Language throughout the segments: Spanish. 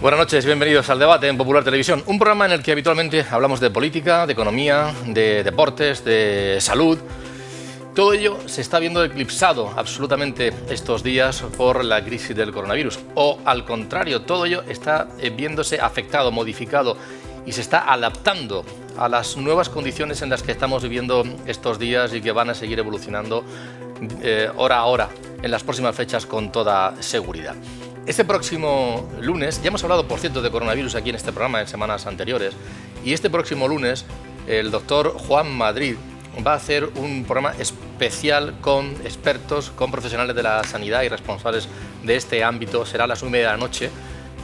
Buenas noches, bienvenidos al debate en Popular Televisión, un programa en el que habitualmente hablamos de política, de economía, de deportes, de salud. Todo ello se está viendo eclipsado absolutamente estos días por la crisis del coronavirus. O al contrario, todo ello está viéndose afectado, modificado y se está adaptando a las nuevas condiciones en las que estamos viviendo estos días y que van a seguir evolucionando hora a hora en las próximas fechas con toda seguridad. Este próximo lunes, ya hemos hablado por cierto de coronavirus aquí en este programa en semanas anteriores, y este próximo lunes el doctor Juan Madrid va a hacer un programa especial con expertos, con profesionales de la sanidad y responsables de este ámbito. Será a las 9:30 de la noche.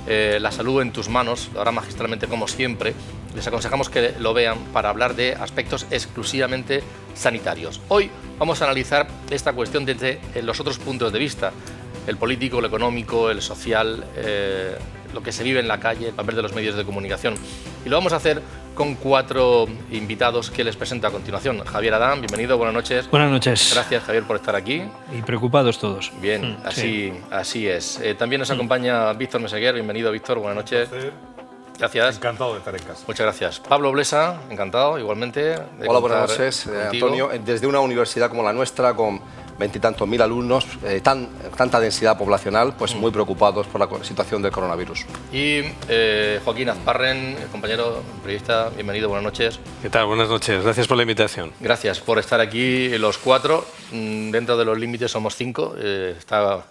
La salud en tus manos, lo hará magistralmente como siempre. Les aconsejamos que lo vean para hablar de aspectos exclusivamente sanitarios. Hoy vamos a analizar esta cuestión desde los otros puntos de vista: el político, el económico, el social, lo que se vive en la calle, el papel de los medios de comunicación. Y lo vamos a hacer con 4 invitados que les presento a continuación. Javier Adán, bienvenido, buenas noches. Buenas noches. Gracias, Javier, por estar aquí. Y preocupados todos. Bien, así es. También nos acompaña Víctor Meseguer, bienvenido, Víctor, buenas noches. Gracias. Encantado de estar en casa. Muchas gracias. Pablo Blesa, encantado, igualmente. Hola, buenas noches, Antonio. Desde una universidad como la nuestra, con 20 y tantos mil alumnos, tanta densidad poblacional, pues muy preocupados por la situación del coronavirus. Y Joaquín Azparren, compañero periodista, bienvenido, buenas noches. ¿Qué tal? Buenas noches, gracias por la invitación. Gracias por estar aquí los 4, dentro de los límites somos 5, está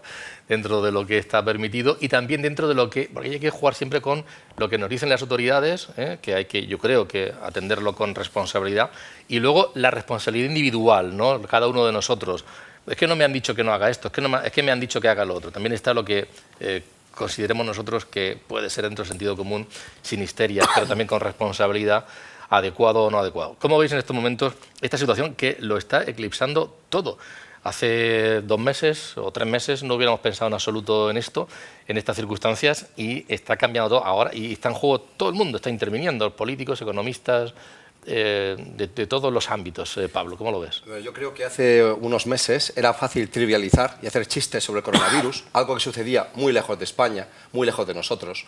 dentro de lo que está permitido y también dentro de lo que, porque hay que jugar siempre con lo que nos dicen las autoridades, que hay que, yo creo que atenderlo con responsabilidad, y luego la responsabilidad individual, ¿no? Cada uno de nosotros. Es que no me han dicho que no haga esto, es que me han dicho que haga lo otro. También está lo que consideremos nosotros que puede ser dentro del sentido común, sin histeria, pero también con responsabilidad, adecuado o no adecuado. ¿Cómo veis en estos momentos esta situación que lo está eclipsando todo? Hace 2 meses o 3 meses no hubiéramos pensado en absoluto en esto, en estas circunstancias, y está cambiando todo ahora y está en juego todo el mundo, está interviniendo, políticos, economistas, de todos los ámbitos. Pablo, ¿cómo lo ves? Yo creo que hace unos meses era fácil trivializar y hacer chistes sobre el coronavirus, algo que sucedía muy lejos de España, muy lejos de nosotros.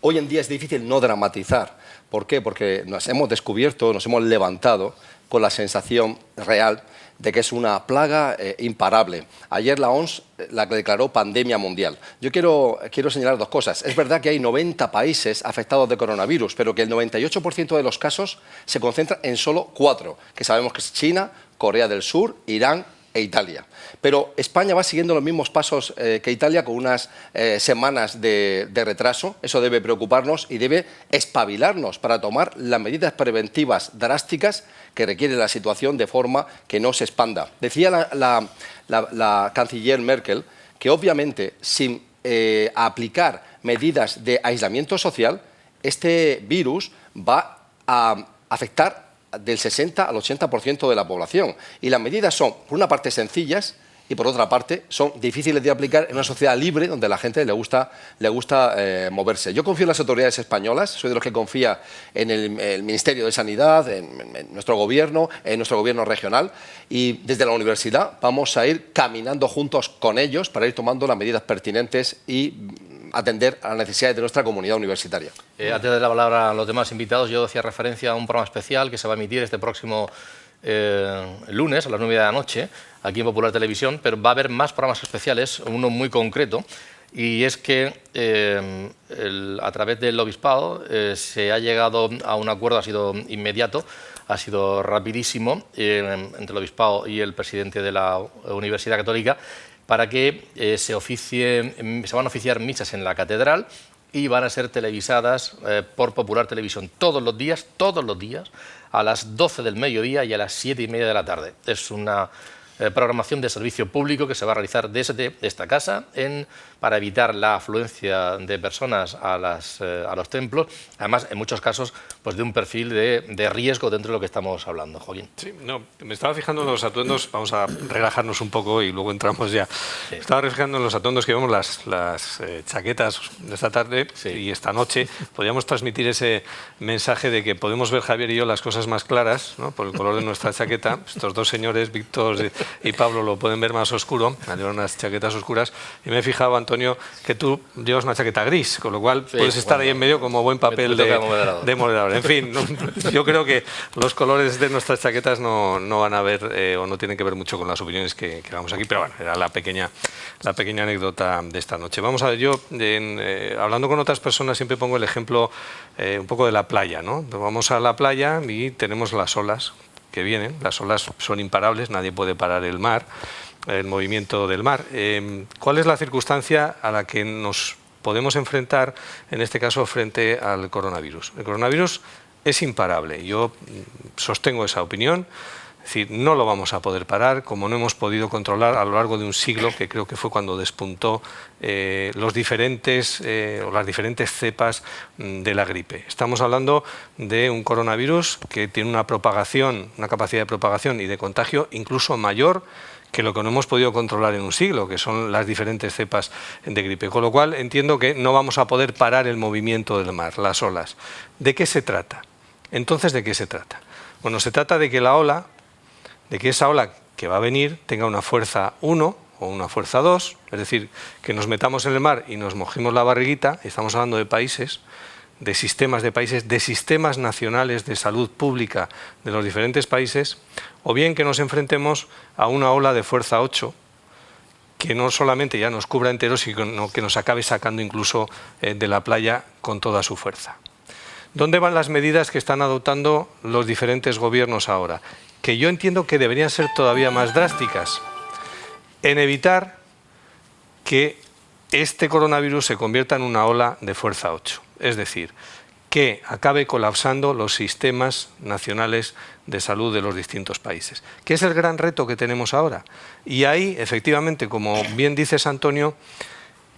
Hoy en día es difícil no dramatizar. ¿Por qué? Porque nos hemos descubierto, nos hemos levantado con la sensación real de que es una plaga imparable. Ayer la OMS la declaró pandemia mundial. Yo quiero señalar 2 cosas. Es verdad que hay 90 países afectados de coronavirus, pero que el 98% de los casos se concentra en solo 4, que sabemos que es China, Corea del Sur, Irán e Italia. Pero España va siguiendo los mismos pasos que Italia, con unas semanas de retraso. Eso debe preocuparnos y debe espabilarnos para tomar las medidas preventivas drásticas que requiere la situación, de forma que no se expanda. Decía la canciller Merkel que obviamente sin aplicar medidas de aislamiento social, este virus va a afectar del 60 al 80% de la población. Y las medidas son, por una parte, sencillas y, por otra parte, son difíciles de aplicar en una sociedad libre donde a la gente le gusta moverse. Yo confío en las autoridades españolas, soy de los que confía en el Ministerio de Sanidad, en nuestro gobierno regional, y desde la universidad vamos a ir caminando juntos con ellos para ir tomando las medidas pertinentes y atender a las necesidades de nuestra comunidad universitaria. Antes de dar la palabra a los demás invitados, yo hacía referencia a un programa especial que se va a emitir este próximo lunes a las 9:30 de la noche, aquí en Popular Televisión, pero va a haber más programas especiales, uno muy concreto, y es que a través del obispado se ha llegado a un acuerdo, ha sido inmediato, ha sido rapidísimo, entre el obispado y el presidente de la Universidad Católica, para que se van a oficiar misas en la catedral y van a ser televisadas por Popular Televisión todos los días, a las 12 del mediodía y a las 7:30 de la tarde. Es una programación de servicio público que se va a realizar desde esta casa para evitar la afluencia de personas a los templos. Además, en muchos casos, pues de un perfil de riesgo dentro de lo que estamos hablando, Joaquín. Sí, no, me estaba fijando en los atuendos, vamos a relajarnos un poco y luego entramos ya. Sí. Estaba fijando en los atuendos que vemos, las chaquetas de esta tarde y esta noche. Podríamos transmitir ese mensaje de que podemos ver, Javier y yo, las cosas más claras, ¿no? Por el color de nuestra chaqueta. Estos dos señores, Víctor y Pablo, lo pueden ver más oscuro, llevan unas chaquetas oscuras. Y me he fijado, Antonio, que tú llevas una chaqueta gris, con lo cual puedes estar ahí en medio como buen papel de moderador. En fin, yo creo que los colores de nuestras chaquetas no van a ver o no tienen que ver mucho con las opiniones que damos aquí, pero bueno, era la pequeña anécdota de esta noche. Vamos a ver, yo hablando con otras personas siempre pongo el ejemplo un poco de la playa, ¿no? Vamos a la playa y tenemos las olas que vienen, las olas son imparables, nadie puede parar el mar, el movimiento del mar. ¿Cuál es la circunstancia a la que nos podemos enfrentar, en este caso, frente al coronavirus? El coronavirus es imparable. Yo sostengo esa opinión. Es decir, no lo vamos a poder parar, como no hemos podido controlar a lo largo de un siglo, que creo que fue cuando despuntó las diferentes cepas de la gripe. Estamos hablando de un coronavirus que tiene una capacidad de propagación y de contagio incluso mayor que lo que no hemos podido controlar en un siglo, que son las diferentes cepas de gripe. Con lo cual entiendo que no vamos a poder parar el movimiento del mar, las olas. ¿De qué se trata? Entonces, ¿de qué se trata? Bueno, se trata de que esa ola que va a venir tenga una fuerza 1 o una fuerza 2, es decir, que nos metamos en el mar y nos mojemos la barriguita. Estamos hablando de países, de sistemas nacionales de salud pública de los diferentes países, o bien que nos enfrentemos a una ola de fuerza 8, que no solamente ya nos cubra enteros, sino que nos acabe sacando incluso de la playa con toda su fuerza. ¿Dónde van las medidas que están adoptando los diferentes gobiernos ahora? Que yo entiendo que deberían ser todavía más drásticas, en evitar que este coronavirus se convierta en una ola de fuerza 8. Es decir, que acabe colapsando los sistemas nacionales de salud de los distintos países, que es el gran reto que tenemos ahora. Y ahí, efectivamente, como bien dices, Antonio,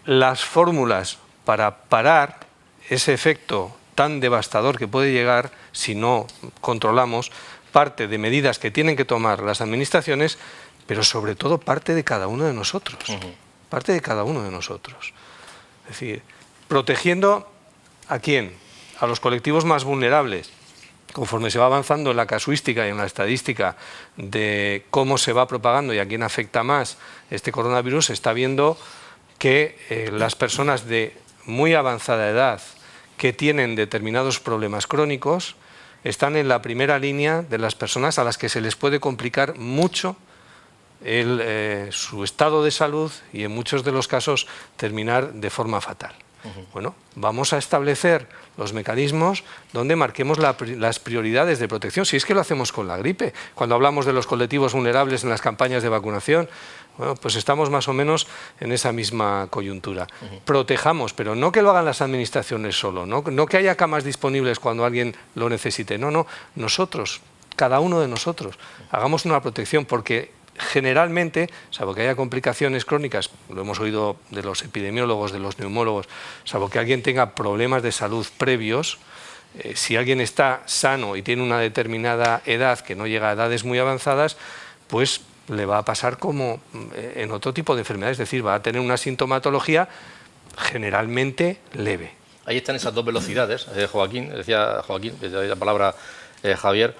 las fórmulas para parar ese efecto tan devastador que puede llegar si no controlamos, parte de medidas que tienen que tomar las administraciones, pero sobre todo parte de cada uno de nosotros. Parte de cada uno de nosotros. Es decir, protegiendo ¿a quién? A los colectivos más vulnerables. Conforme se va avanzando en la casuística y en la estadística de cómo se va propagando y a quién afecta más este coronavirus, se está viendo que las personas de muy avanzada edad que tienen determinados problemas crónicos están en la primera línea de las personas a las que se les puede complicar mucho su estado de salud y en muchos de los casos terminar de forma fatal. Bueno, vamos a establecer los mecanismos donde marquemos las prioridades de protección, si es que lo hacemos con la gripe. Cuando hablamos de los colectivos vulnerables en las campañas de vacunación, bueno, pues estamos más o menos en esa misma coyuntura. Protejamos, pero no que lo hagan las administraciones solo, no que haya camas disponibles cuando alguien lo necesite, no, nosotros, cada uno de nosotros, hagamos una protección, porque generalmente, salvo que haya complicaciones crónicas, lo hemos oído de los epidemiólogos, de los neumólogos, salvo que alguien tenga problemas de salud previos, si alguien está sano y tiene una determinada edad que no llega a edades muy avanzadas, pues le va a pasar como en otro tipo de enfermedades, es decir, va a tener una sintomatología generalmente leve. Ahí están esas dos velocidades, Joaquín, decía la palabra Javier.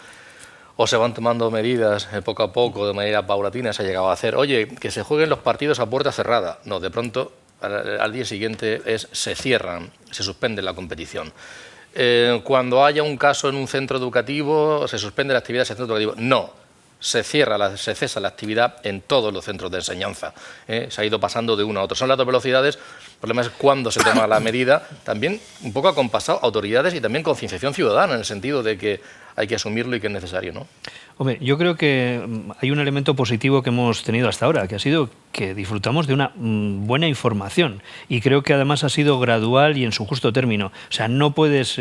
O se van tomando medidas poco a poco, de manera paulatina, se ha llegado a hacer. Oye, que se jueguen los partidos a puerta cerrada. No, de pronto, al día siguiente se cierran, se suspende la competición. Cuando haya un caso en un centro educativo, se suspende la actividad en ese centro educativo. No, se cesa la actividad en todos los centros de enseñanza. Se ha ido pasando de uno a otro. Son las dos velocidades. El problema es cuándo se toma la medida. También un poco acompasado autoridades y también concienciación ciudadana, en el sentido de que hay que asumirlo y que es necesario, ¿no? Hombre, yo creo que hay un elemento positivo que hemos tenido hasta ahora, que ha sido que disfrutamos de una buena información, y creo que además ha sido gradual y en su justo término. O sea, no puedes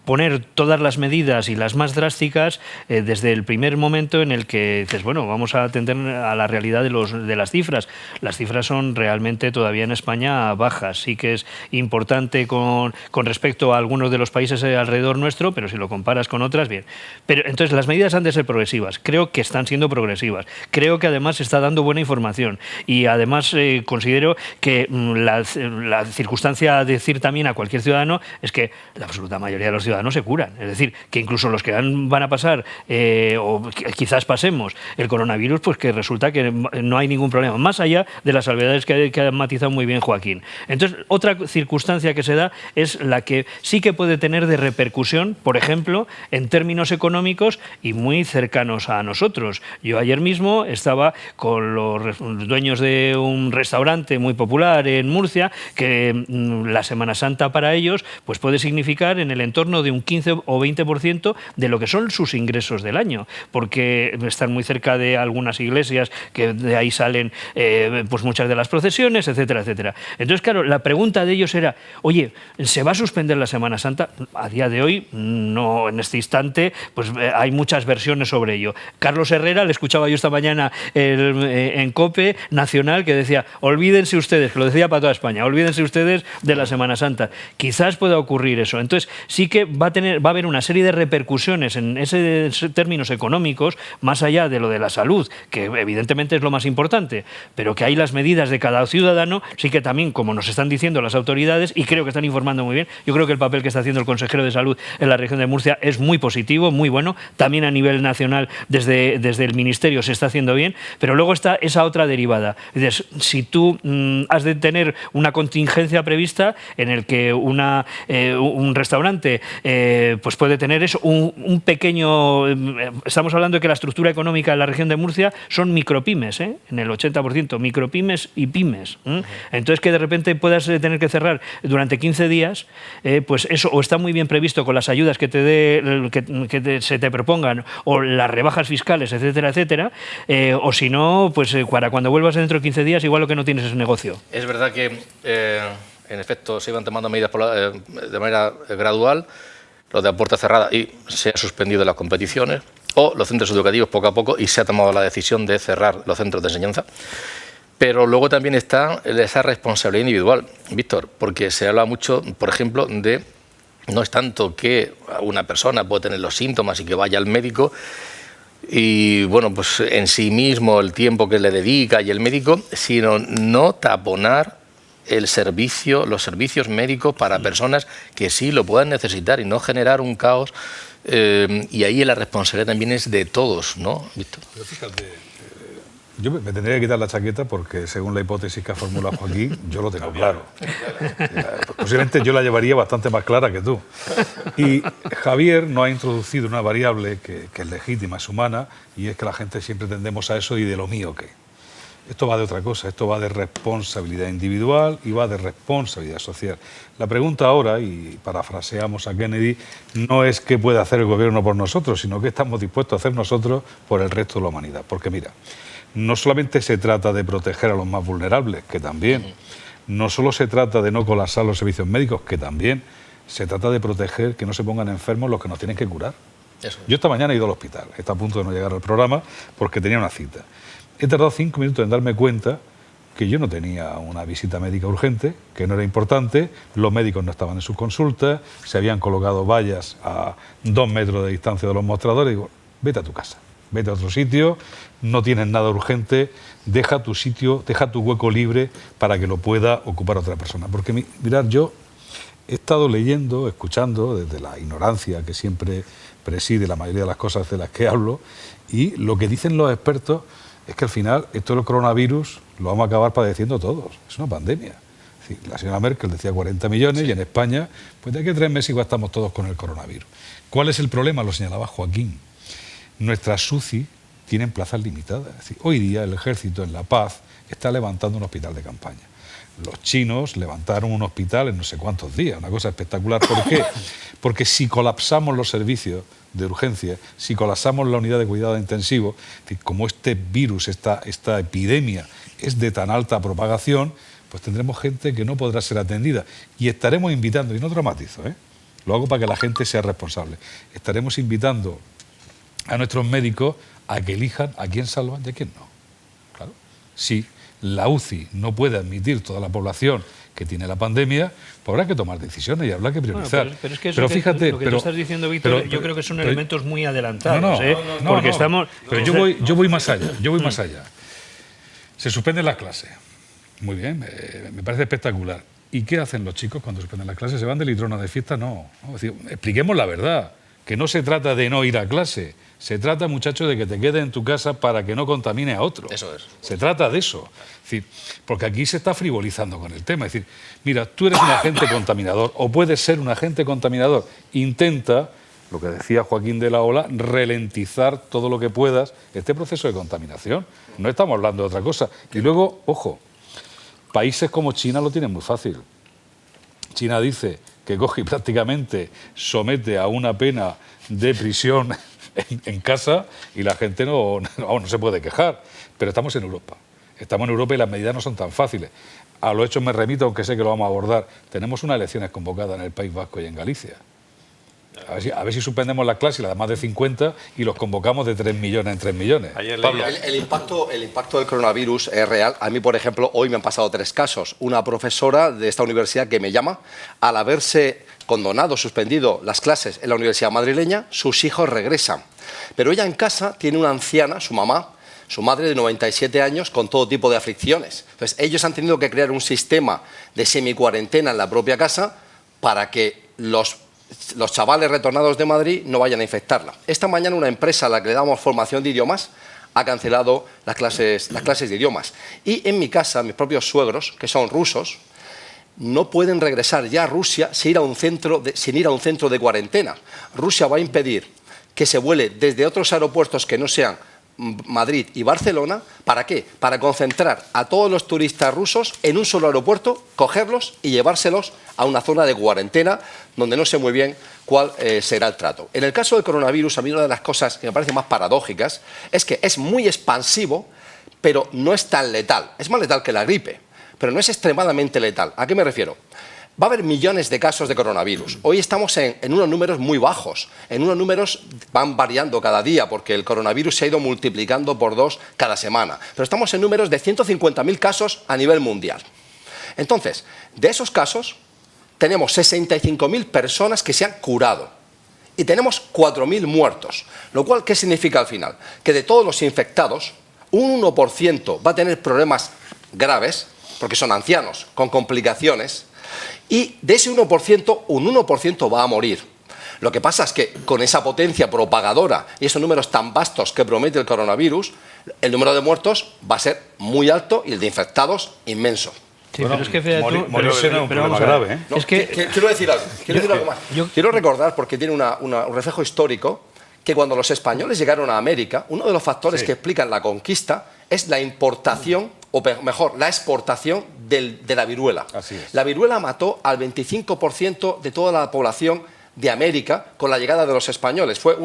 poner todas las medidas y las más drásticas desde el primer momento en el que dices, bueno, vamos a atender a la realidad de las cifras. Las cifras son realmente todavía en España bajas. Sí que es importante con respecto a algunos de los países alrededor nuestro, pero si lo comparas con otras, bien. Pero entonces las medidas han de ser progresivas. Creo que están siendo progresivas. Creo que además se está dando buena información, y además considero que la circunstancia a decir también a cualquier ciudadano es que la absoluta mayoría de los ciudadanos se curan. Es decir, que incluso los que van a pasar o quizás pasemos el coronavirus, pues que resulta que no hay ningún problema, más allá de las salvedades que ha matizado muy bien Joaquín. Entonces, otra circunstancia que se da es la que sí que puede tener de repercusión, por ejemplo, en términos económicos y muy cercanos a nosotros. Yo ayer mismo estaba con los dueños de un restaurante muy popular en Murcia, que la Semana Santa para ellos pues puede significar en el entorno de un 15 o 20% de lo que son sus ingresos del año, porque están muy cerca de algunas iglesias, que de ahí salen pues muchas de las procesiones, etcétera, etcétera. Entonces, claro, la pregunta de ellos era, oye, ¿se va a suspender la Semana Santa? A día de hoy, no, en este instante, pues hay muchas versiones sobre ello. Carlos Herrera, le escuchaba yo esta mañana en COPE Nacional, que decía, olvídense ustedes, que lo decía para toda España, olvídense ustedes de la Semana Santa. Quizás pueda ocurrir eso. Entonces, sí que va a haber una serie de repercusiones en términos económicos, más allá de lo de la salud, que evidentemente es lo más importante, pero que hay las medidas de cada ciudadano, sí que también, como nos están diciendo las autoridades, y creo que están informando muy bien, yo creo que el papel que está haciendo el consejero de Salud en la región de Murcia es muy positivo, muy bueno, también a nivel nacional desde el Ministerio se está haciendo bien, pero luego está esa otra derivada. Dices, si tú has de tener una contingencia prevista en el que un restaurante pues puede tener eso, un pequeño... estamos hablando de que la estructura económica de la región de Murcia son micropymes, en el 80%, micropymes y pymes. Entonces, que de repente puedas tener que cerrar durante 15 días, pues eso o está muy bien previsto con las ayudas que se te propongan, o las rebajas fiscales, etcétera, etcétera, o si no, pues para cuando vuelvas dentro de 15 días, igual lo que no tienes es negocio. Es verdad que, en efecto, se iban tomando medidas de manera gradual, lo de a puerta cerrada, y se ha suspendido las competiciones, o los centros educativos poco a poco, y se ha tomado la decisión de cerrar los centros de enseñanza. Pero luego también está esa responsabilidad individual, Víctor, porque se habla mucho, por ejemplo, de no es tanto que una persona puede tener los síntomas y que vaya al médico y, bueno, pues en sí mismo el tiempo que le dedica y el médico, sino no taponar los servicios médicos para personas que sí lo puedan necesitar y no generar un caos. Y ahí la responsabilidad también es de todos, ¿no, Víctor? Pero fíjate, yo me tendría que quitar la chaqueta porque, según la hipótesis que ha formulado Joaquín, yo lo tengo claro. Posiblemente yo la llevaría bastante más clara que tú. Y Javier nos ha introducido una variable que es legítima, es humana, y es que la gente siempre tendemos a eso y de lo mío qué. Esto va de otra cosa, esto va de responsabilidad individual y va de responsabilidad social. La pregunta ahora, y parafraseamos a Kennedy, no es qué puede hacer el gobierno por nosotros, sino qué estamos dispuestos a hacer nosotros por el resto de la humanidad. Porque mira, no solamente se trata de proteger a los más vulnerables, que también, no solo se trata de no colapsar los servicios médicos, que también, se trata de proteger que no se pongan enfermos los que nos tienen que curar. Eso. Yo esta mañana he ido al hospital, está a punto de no llegar al programa porque tenía una cita. He tardado 5 minutos en darme cuenta que yo no tenía una visita médica urgente, que no era importante, los médicos no estaban en sus consultas, se habían colocado vallas a 2 metros de distancia de los mostradores, y digo, vete a tu casa, vete a otro sitio, no tienes nada urgente, deja tu sitio, deja tu hueco libre para que lo pueda ocupar otra persona. Porque mirad, yo he estado leyendo, escuchando, desde la ignorancia que siempre preside la mayoría de las cosas de las que hablo, y lo que dicen los expertos es que al final esto del coronavirus lo vamos a acabar padeciendo todos. Es una pandemia. Es decir, la señora Merkel decía 40 millones y en España, pues de aquí a 3 meses igual estamos todos con el coronavirus. ¿Cuál es el problema? Lo señalaba Joaquín. Nuestras UCI tienen plazas limitadas. Es decir, hoy día el Ejército en La Paz está levantando un hospital de campaña. Los chinos levantaron un hospital en no sé cuántos días, una cosa espectacular. ¿Por qué? Porque si colapsamos los servicios de urgencia, si colapsamos la unidad de cuidado intensivo, como este virus, esta epidemia es de tan alta propagación, pues tendremos gente que no podrá ser atendida. Y estaremos invitando, y no dramatizo, lo hago para que la gente sea responsable, estaremos invitando a nuestros médicos a que elijan a quién salvan y a quién no. Claro. Si la UCI no puede admitir toda la población que tiene la pandemia, pues habrá que tomar decisiones y habrá que priorizar. Bueno, pero es que pero fíjate, lo que tú estás diciendo, Víctor, yo creo que son elementos muy adelantados. Porque estamos... Pero yo voy más allá, Se suspenden las clases. Muy bien, me parece espectacular. ¿Y qué hacen los chicos cuando suspenden las clases? ¿Se van de litrona de fiesta? No. Es decir, expliquemos la verdad, que no se trata de no ir a clase. Se trata, muchachos, de que te quedes en tu casa para que no contamine a otro. Eso es. Se trata de eso. Es decir, porque aquí se está frivolizando con el tema. Es decir, mira, tú eres un agente contaminador o puedes ser un agente contaminador. Intenta, lo que decía Joaquín de la Ola, ralentizar todo lo que puedas este proceso de contaminación. No estamos hablando de otra cosa. Y luego, ojo, países como China lo tienen muy fácil. China dice que coge y prácticamente somete a una pena de prisión en casa y la gente no se puede quejar. Pero estamos en Europa. Estamos en Europa y las medidas no son tan fáciles. A los hechos me remito, aunque sé que lo vamos a abordar. Tenemos unas elecciones convocadas en el País Vasco y en Galicia. A ver si suspendemos las clases, las de más de 50, y los convocamos de 3 millones en 3 millones. Pablo, el impacto del coronavirus es real. A mí, por ejemplo, hoy me han pasado 3 casos. Una profesora de esta universidad que me llama, al haberse condonado, suspendido las clases en la universidad madrileña, sus hijos regresan. Pero ella en casa tiene una anciana, su mamá, su madre de 97 años, con todo tipo de aflicciones. Entonces, ellos han tenido que crear un sistema de semicuarentena en la propia casa para que los chavales retornados de Madrid no vayan a infectarla. Esta mañana una empresa a la que le damos formación de idiomas ha cancelado las clases de idiomas. Y en mi casa, mis propios suegros, que son rusos, no pueden regresar ya a Rusia sin ir a un centro de cuarentena. Rusia va a impedir que se vuele desde otros aeropuertos que no sean Madrid y Barcelona. ¿Para qué? Para concentrar a todos los turistas rusos en un solo aeropuerto, cogerlos y llevárselos a una zona de cuarentena donde no sé muy bien cuál será el trato. En el caso del coronavirus, a mí una de las cosas que me parece más paradójicas es que es muy expansivo, pero no es tan letal. Es más letal que la gripe, pero no es extremadamente letal. ¿A qué me refiero? Va a haber millones de casos de coronavirus. Hoy estamos en unos números muy bajos. En unos números van variando cada día porque el coronavirus se ha ido multiplicando por 2 cada semana. Pero estamos en números de 150.000 casos a nivel mundial. Entonces, de esos casos, tenemos 65.000 personas que se han curado y tenemos 4.000 muertos. Lo cual, ¿qué significa al final? Que de todos los infectados, un 1% va a tener problemas graves, porque son ancianos, con complicaciones, y de ese 1%, un 1% va a morir. Lo que pasa es que con esa potencia propagadora y esos números tan vastos que promete el coronavirus, el número de muertos va a ser muy alto y el de infectados inmenso. Sí, bueno, pero es que fíjate, morirse no es un problema grave. No, es que quiero decir algo más. Quiero recordar, porque tiene un reflejo histórico, que cuando los españoles llegaron a América, uno de los factores que explican la conquista es la importación, o mejor, la exportación de la viruela. Así es. La viruela mató al 25% de toda la población de América con la llegada de los españoles. Fue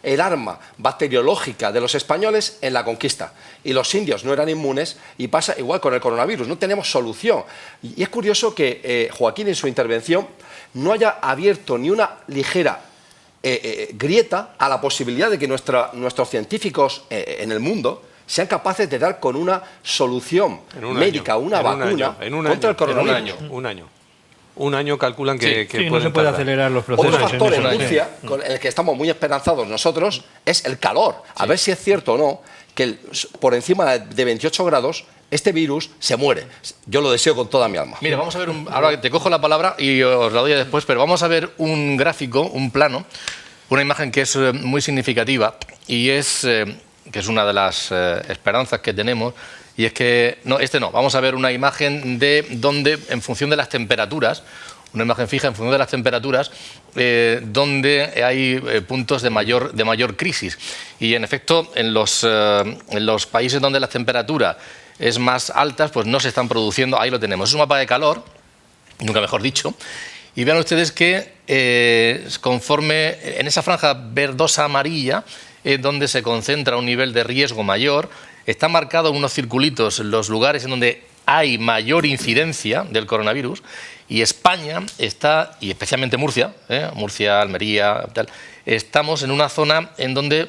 el arma bacteriológica de los españoles en la conquista. Y los indios no eran inmunes, y pasa igual con el coronavirus. No tenemos solución. Y es curioso que Joaquín en su intervención no haya abierto ni una ligera grieta a la posibilidad de que nuestros científicos en el mundo sean capaces de dar con una solución médica, una vacuna contra el coronavirus. Un año calculan que no se puede acelerar los procesos. Otro factor en Murcia, con el que estamos muy esperanzados nosotros, es el calor. A ver si es cierto o no que por encima de 28 grados este virus se muere. Yo lo deseo con toda mi alma. Mira, vamos a ver, ahora te cojo la palabra y os la doy después, pero vamos a ver un gráfico, un plano, una imagen que es muy significativa y que es una de las esperanzas que tenemos, y es que, vamos a ver una imagen de donde, en función de las temperaturas, una imagen fija en función de las temperaturas, donde hay puntos de mayor crisis. Y en efecto, en los países donde la temperatura es más alta, pues no se están produciendo, ahí lo tenemos. Es un mapa de calor, nunca mejor dicho, y vean ustedes que conforme en esa franja verdosa amarilla, donde se concentra un nivel de riesgo mayor, están marcados unos circulitos los lugares en donde hay mayor incidencia del coronavirus, y España está, y especialmente Murcia, Murcia, Almería, tal, estamos en una zona en donde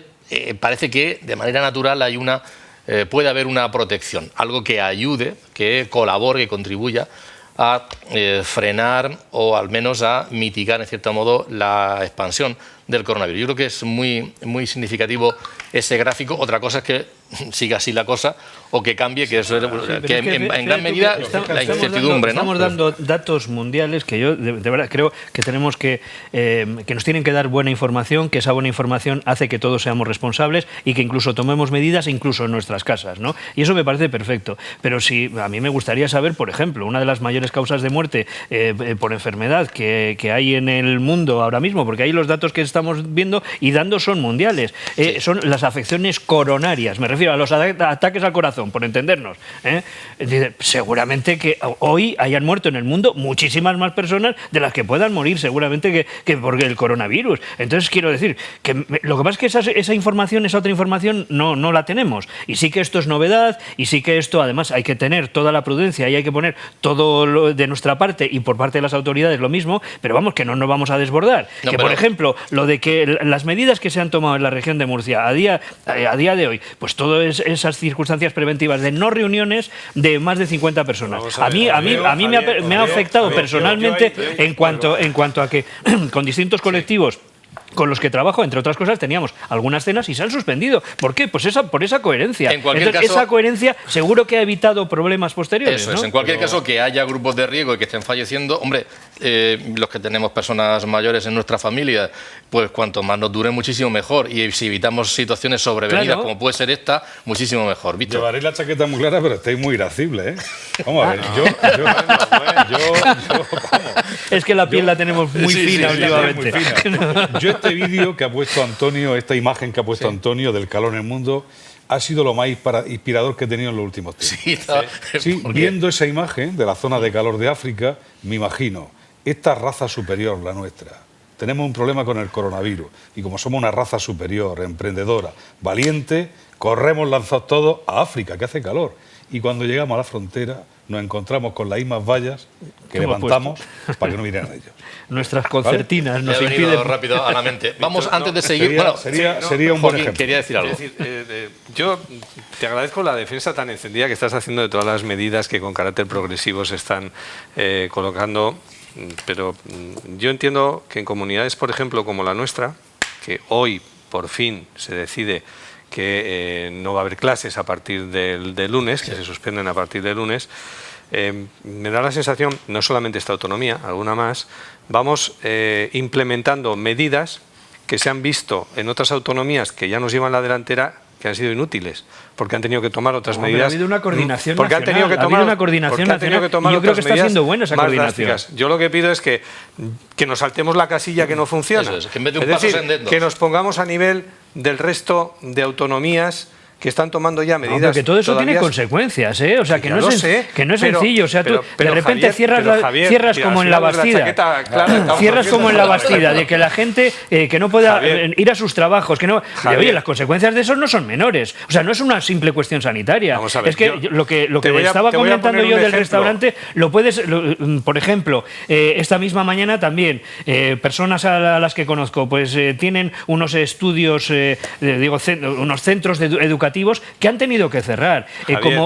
parece que de manera natural hay puede haber una protección, algo que ayude, que colabore, que contribuya a frenar o al menos a mitigar, en cierto modo, la expansión del coronavirus. Yo creo que es muy, muy significativo ese gráfico. Otra cosa es que siga así la cosa o que cambie, que eso que en gran medida la incertidumbre, ¿no? Estamos dando datos mundiales que yo de verdad creo que tenemos que nos tienen que dar buena información, que esa buena información hace que todos seamos responsables y que incluso tomemos medidas incluso en nuestras casas, ¿no? Y eso me parece perfecto. Pero sí, a mí me gustaría saber, por ejemplo, una de las mayores causas de muerte por enfermedad que hay en el mundo ahora mismo, porque ahí los datos que estamos viendo y dando son mundiales, son las afecciones coronarias. Me refiero a los ataques al corazón, por entendernos. Seguramente que hoy hayan muerto en el mundo muchísimas más personas de las que puedan morir seguramente que por el coronavirus. Entonces quiero decir que lo que pasa es que esa información, esa otra información no la tenemos. Y sí que esto es novedad y sí que esto además hay que tener toda la prudencia y hay que poner todo lo de nuestra parte y por parte de las autoridades lo mismo, pero vamos, que no nos vamos a desbordar. Por ejemplo, lo de que las medidas que se han tomado en la región de Murcia a día de hoy, pues todas esas circunstancias preventivas de no reuniones de más de 50 personas. A mí me ha afectado personalmente en cuanto a que con distintos colectivos con los que trabajo, entre otras cosas, teníamos algunas cenas y se han suspendido. ¿Por qué? Pues por esa coherencia. Entonces, esa coherencia seguro que ha evitado problemas posteriores. Eso es. En cualquier caso, que haya grupos de riesgo y que estén falleciendo, hombre, los que tenemos personas mayores en nuestra familia, pues cuanto más nos dure, muchísimo mejor. Y si evitamos situaciones sobrevenidas, como puede ser esta, muchísimo mejor. ¿Víctor? Llevaréis la chaqueta muy clara, pero estáis muy irascibles, ¿eh? Vamos a ver, vamos. Es que la piel la tenemos muy fina últimamente. Muy fina. Yo este vídeo que ha puesto Antonio, esta imagen que ha puesto Antonio del calor en el mundo, ha sido lo más inspirador que he tenido en los últimos tiempos. Sí, viendo esa imagen de la zona de calor de África, me imagino, esta raza superior, la nuestra, tenemos un problema con el coronavirus y como somos una raza superior, emprendedora, valiente, corremos lanzados todos a África, que hace calor. Y cuando llegamos a la frontera nos encontramos con las mismas vallas que levantamos para que no vinieran ellos. Nuestras concertinas nos impiden... rápido a la mente. Vamos, antes de seguir... Sería un buen ejemplo. Quería decir algo. Es decir, yo te agradezco la defensa tan encendida que estás haciendo de todas las medidas que con carácter progresivo se están colocando, pero yo entiendo que en comunidades, por ejemplo, como la nuestra, que hoy por fin se decide que no va a haber clases a partir del lunes, que se suspenden a partir del lunes, me da la sensación, no solamente esta autonomía, alguna más, vamos implementando medidas que se han visto en otras autonomías que ya nos llevan la delantera, que han sido inútiles, porque han tenido que tomar otras medidas. Ha habido una coordinación porque nacional. Han tenido que tomar, una coordinación nacional y yo creo que está siendo buena esa coordinación. Drásticas. Yo lo que pido es que nos saltemos la casilla que no funciona. Eso es, que en vez de un paso ascendendo, que nos pongamos a nivel del resto de autonomías que están tomando ya medidas. Porque todo eso tiene consecuencias, ¿eh? O sea, que no es sencillo. O sea, tú de repente cierras como en la Bastida. Cierras como en la Bastida, de que la gente que no pueda ir a sus trabajos, que no... Oye, las consecuencias de eso no son menores. O sea, no es una simple cuestión sanitaria. Vamos a ver, es que lo que estaba comentando yo del restaurante, lo puedes... Por ejemplo, esta misma mañana también, personas a las que conozco, pues tienen unos estudios, unos centros educativos que han tenido que cerrar.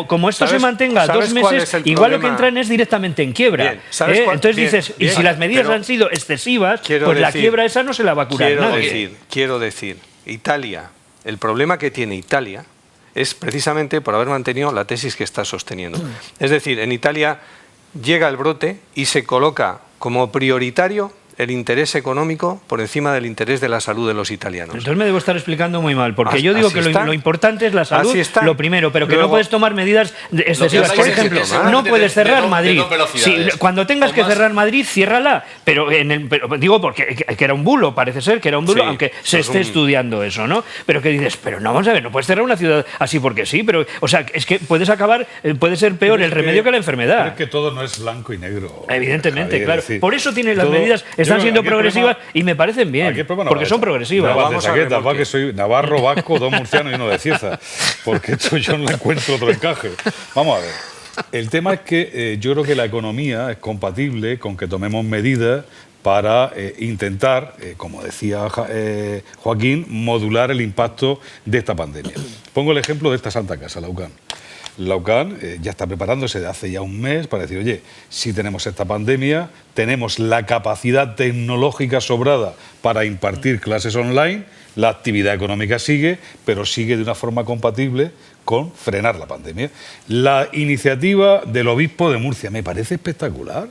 Como esto se mantenga 2 meses, igual lo que entran es directamente en quiebra. Entonces dices, y si las medidas han sido excesivas, pues la quiebra esa no se la va a curar nadie. Quiero decir, Italia, el problema que tiene Italia es precisamente por haber mantenido la tesis que está sosteniendo. Es decir, en Italia llega el brote y se coloca como prioritario el interés económico por encima del interés de la salud de los italianos. Entonces me debo estar explicando muy mal, porque yo digo así que está. lo importante es la salud, lo primero, pero que Luego, no puedes tomar medidas excesivas. Por ejemplo, no puedes cerrar Madrid. Sí, cuando tengas que cerrar Madrid, ciérrala. Pero, digo porque que era un bulo, parece ser que era un bulo, Sí, aunque se esté estudiando eso, ¿no? Pero que dices, pero no, vamos a ver, no puedes cerrar una ciudad así porque sí, pero, o sea, es que puedes acabar, puede ser peor el remedio que la enfermedad. Pero es que todo no es blanco y negro. Evidentemente, Javier, claro. es decir, Por eso tienen las todo- medidas, están yo- siendo aquí el progresivas problema- y me parecen bien, aquí el problema no porque va son hecho. progresivas. No va de Vamos a ver chaqueta, por va qué. que soy navarro, vasco, dos murcianos y uno de Cieza. Porque esto yo no le encuentro otro encaje. Vamos a ver. El tema es que yo creo que la economía es compatible con que tomemos medidas para intentar, como decía Joaquín, modular el impacto de esta pandemia. Pongo el ejemplo de esta Santa Casa, la UCAN. La UCAN ya está preparándose de hace ya un mes para decir, oye, si tenemos esta pandemia, tenemos la capacidad tecnológica sobrada para impartir clases online, la actividad económica sigue, pero sigue de una forma compatible con frenar la pandemia. La iniciativa del obispo de Murcia me parece espectacular.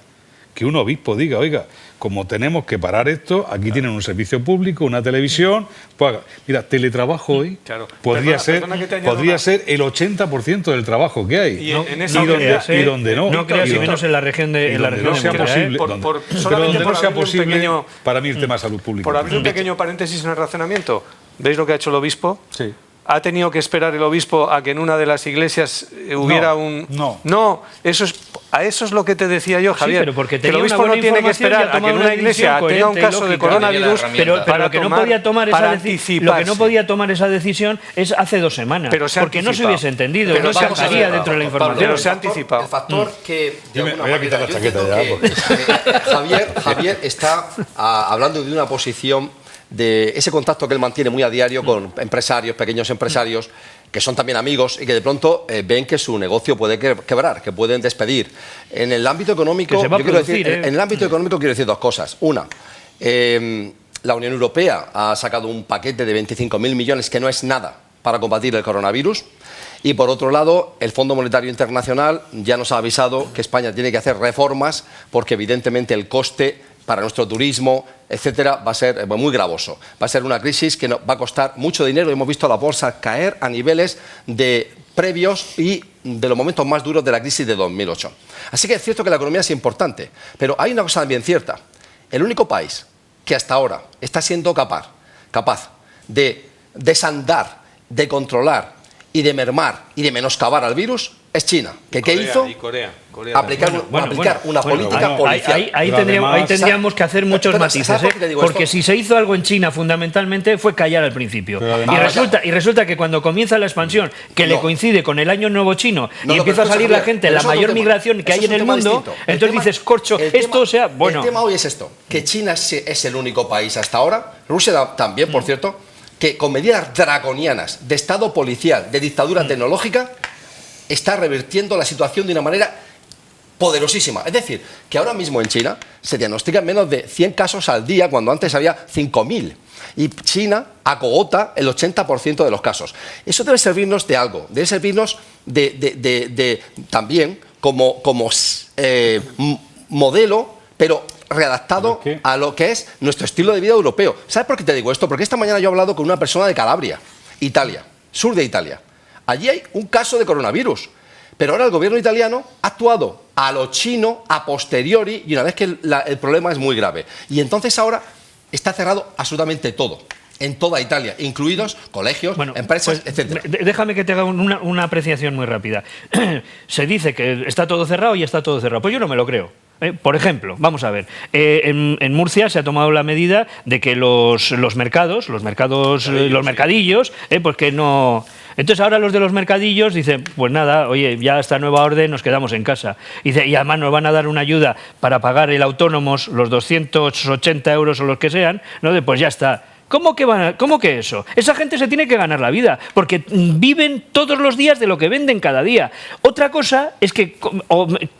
Que un obispo diga, oiga, como tenemos que parar esto, aquí tienen un servicio público, una televisión, pues mira, teletrabajo hoy podría ser el 80% del trabajo que hay. Y en esa y donde no. No creas, y menos en la región de no sea Murcia, posible, pero donde no sea posible, para mí el tema de salud pública. Por abrir un pequeño paréntesis en el razonamiento, ¿veis lo que ha hecho el obispo? Sí. ¿Ha tenido que esperar el obispo a que en una de las iglesias hubiera No, a eso es lo que te decía yo, Javier. Sí, pero porque que el tenía obispo una no tiene que información y ha esperar a que tomado en una una iglesia decisión tenga un coherente y caso de lógica. coronavirus pero lo que no podía tomar esa decisión, lo que no podía tomar esa decisión es hace 2 semanas, pero porque no se hubiese entendido, pero no se vamos a ver, acabaría dentro de la información. pero se ha anticipado. El factor que de Yo me alguna voy a quitar la manera, chaqueta yo entiendo que Javier está hablando de una posición de ese contacto que él mantiene muy a diario con empresarios, pequeños empresarios, que son también amigos y que de pronto ven que su negocio puede quebrar, que pueden despedir. En el ámbito económico, en el ámbito económico quiero decir 2 cosas. Una, la Unión Europea ha sacado un paquete de 25.000 millones que no es nada para combatir el coronavirus. Y por otro lado, el Fondo Monetario Internacional ya nos ha avisado que España tiene que hacer reformas porque evidentemente el coste para nuestro turismo, etcétera, va a ser muy gravoso. Va a ser una crisis que va a costar mucho dinero. Hemos visto la bolsa caer a niveles de previos y de los momentos más duros de la crisis de 2008. Así que es cierto que la economía es importante, pero hay una cosa bien cierta. El único país que hasta ahora está siendo capaz de desandar, de controlar y de mermar y de menoscabar al virus es China. ¿Qué hizo? Y Corea aplicar una política policial. Ahí tendríamos que hacer muchos matices, porque si se hizo algo en China fundamentalmente fue callar al principio. Y resulta que cuando comienza la expansión, que le coincide con el Año Nuevo chino y empieza a salir la gente, la mayor migración que hay en el mundo, entonces dices, corcho, esto sea bueno. El tema hoy es esto, que China es el único país hasta ahora, Rusia también, por cierto, que con medidas draconianas de estado policial, de dictadura tecnológica, está revirtiendo la situación de una manera poderosísima. Es decir, que ahora mismo en China se diagnostican menos de 100 casos al día cuando antes había 5.000. Y China acogota el 80% de los casos. Eso debe servirnos de algo, debe servirnos también como modelo, pero readaptado a lo que es nuestro estilo de vida europeo. ¿Sabes por qué te digo esto? Porque esta mañana yo he hablado con una persona de Calabria, Italia, sur de Italia. Allí hay un caso de coronavirus, pero ahora el gobierno italiano ha actuado a lo chino, a posteriori, y una vez que el problema es muy grave. Y entonces ahora está cerrado absolutamente todo, en toda Italia, incluidos colegios, empresas, etc. Déjame que te haga una apreciación muy rápida. Se dice que está todo cerrado y está todo cerrado. Pues yo no me lo creo. Por ejemplo, vamos a ver, en Murcia se ha tomado la medida de que los mercadillos, pues que no... Entonces ahora los de los mercadillos dicen, pues nada, oye, ya esta nueva orden, nos quedamos en casa. Y además nos van a dar una ayuda para pagar el autónomos, los 280 euros o los que sean, ¿no? Pues ya está. ¿Cómo que eso? Esa gente se tiene que ganar la vida, porque viven todos los días de lo que venden cada día. Otra cosa es que,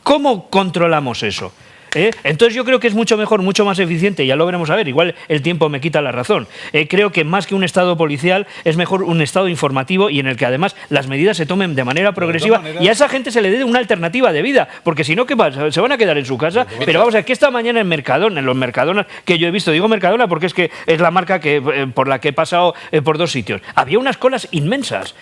¿cómo controlamos eso? Entonces yo creo que es mucho mejor, mucho más eficiente, ya lo veremos a ver, igual el tiempo me quita la razón. Creo que más que un Estado policial es mejor un Estado informativo y en el que además las medidas se tomen de manera progresiva y a esa gente se le dé una alternativa de vida, porque si no, ¿qué pasa? Se van a quedar en su casa. Pero vamos a ver, que esta mañana en Mercadona, en los Mercadonas que yo he visto, digo Mercadona porque es que es la marca por la que he pasado por 2 sitios, había unas colas inmensas.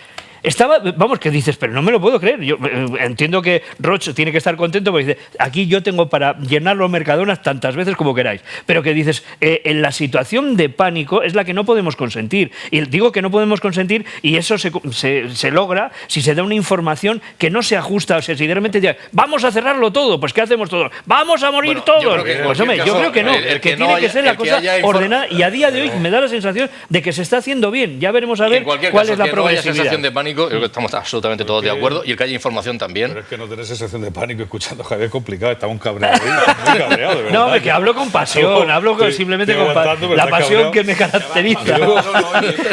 Vamos, que dices, pero no me lo puedo creer. Yo entiendo que Roch tiene que estar contento porque dice, aquí yo tengo para llenar los Mercadonas tantas veces como queráis. Pero que dices, en la situación de pánico es la que no podemos consentir. Y digo que no podemos consentir y eso se logra si se da una información que no se ajusta. O sea, si de repente digan, vamos a cerrarlo todo, pues ¿qué hacemos todos? ¡Vamos a morir todos! Pues hombre, yo creo que no. Que tiene que ser la cosa ordenada y a día de hoy me da la sensación de que se está haciendo bien. Ya veremos a ver cuál es la progresividad. Yo creo que estamos absolutamente todos de acuerdo y el que haya información también. Pero es que no tener sensación de pánico escuchando a Javier es complicado, está un cabreado ahí, muy cabreado, de verdad. No, es que hablo con pasión, hablo simplemente con la pasión que me caracteriza.